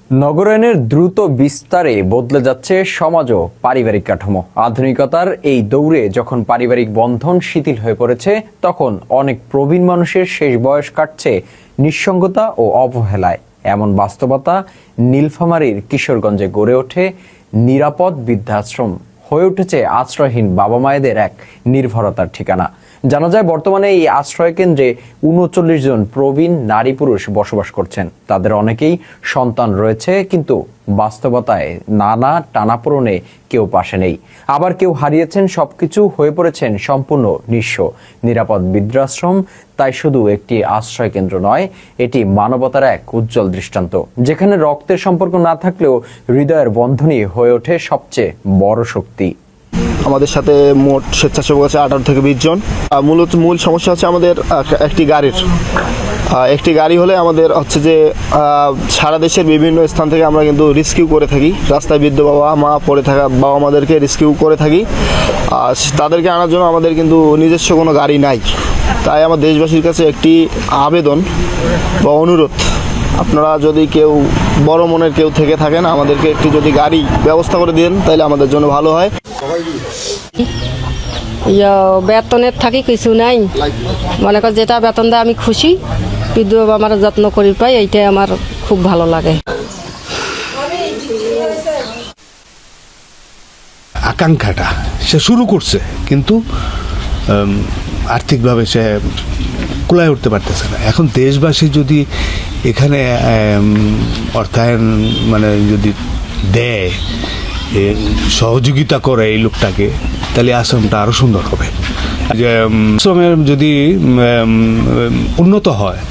নগরায়নের দ্রুত বিস্তারে বদলে যাচ্ছে সমাজ ও পারিবারিক কাঠামো। আধুনিকতার এই দৌড়ে যখন পারিবারিক বন্ধন শিথিল হয়ে পড়েছে, তখন অনেক প্রবীণ মানুষের শেষ বয়স কাটছে নিঃসঙ্গতা ও অবহেলায়। এমন বাস্তবতা নীলফামারীর কিশোরগঞ্জে গড়ে ওঠে নিরাপদ বৃদ্ধাশ্রম, হয়ে উঠেছে আশ্রয়হীন বাবা মায়েদের এক নির্ভরতার ঠিকানা। জানা যায়, বর্তমানে এই আশ্রয় কেন্দ্রে ৩৯ জন প্রবীণ নারী পুরুষ বসবাস করছেন। তাদের অনেকেই সন্তান রয়েছে, কিন্তু বাস্তবতায় নানা টানাপোড়েনে কেউ পাশে নেই, আবার কেউ হারিয়েছেন সবকিছু, হয়ে পড়েছেন সম্পূর্ণ নিঃস্ব। নিরাপদ বৃদ্ধাশ্রম তাই শুধু একটি আশ্রয় কেন্দ্র নয়, এটি মানবতার এক উজ্জ্বল দৃষ্টান্ত, যেখানে রক্তের সম্পর্ক না থাকলেও হৃদয়ের বন্ধনই হয়ে ওঠে সবচেয়ে বড় শক্তি। আমাদের সাথে মোট স্বেচ্ছাসেবক আছে 18 থেকে 20 জন। মূল সমস্যা হচ্ছে আমাদের একটি গাড়ি হলে আমাদের হচ্ছে যে সারা দেশের বিভিন্ন স্থান থেকে আমরা কিন্তু রেস্কিউ করে থাকি। রাস্তায় বৃদ্ধ বাবা মা পড়ে থাকা বাবা মাদেরকে রেস্কিউ করে থাকি। তাদেরকে আনার জন্য আমাদের কিন্তু নিজস্ব কোনো গাড়ি নাই। তাই আমার দেশবাসীর কাছে একটি আবেদন বা অনুরোধ, আপনারা যদি কেউ বড় মনের কেউ থেকে থাকেন, আমাদেরকে একটি যদি গাড়ি ব্যবস্থা করে দেন তাহলে আমাদের জন্য ভালো হয়। বেতনের থাকি কিছু নাই, মনে কর যেটা বেতন দেয় আমি খুশি। বিধবা আমার যত্ন করি পাই, এইটাই আমার খুব ভালো লাগে। আকাঙ্ক্ষাটা সে শুরু করছে, কিন্তু আর্থিকভাবে সে কুলায় উঠতে পারতেছে না। এখন দেশবাসী যদি এখানে অর্থায়ন যদি দেয়, সহযোগিতা করে এই লোকটাকে, তাহলে আশ্রমটা আরো সুন্দর হবে। যে আশ্রমের যদি উন্নত হয়,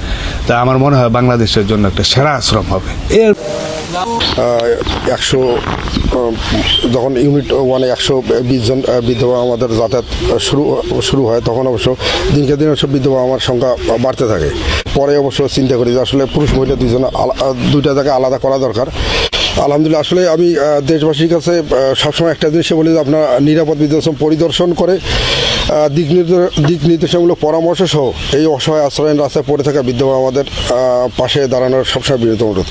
তা আমার মনে হয় বাংলাদেশের জন্য একটা সেরা আশ্রম হবে। এর 100 যখন ইউনিট 1-এ 120 জন বিধবা আমাদের যাতায়াত শুরু হয়, তখন অবশ্য দিনকে দিন সব বিধবা আমার সংখ্যা বাড়তে থাকে। পরে অবশ্য চিন্তা করি যে আসলে পুরুষ মহিলা দুইটা জায়গায় আলাদা করা দরকার। আলহামদুলিল্লাহ, আসলে আমি দেশবাসীর কাছে সবসময় একটা জিনিসে বলি যে আপনারা নিরাপদ বৃদ্ধাশ্রম পরিদর্শন করে দিক নির্দেশনামূলক পরামর্শ সহ এই অসহায় আশ্রয়ের রাস্তায় পড়ে থাকা বিধবা আমাদের পাশে দাঁড়ানোর সবসময় বিরত অনুরোধ।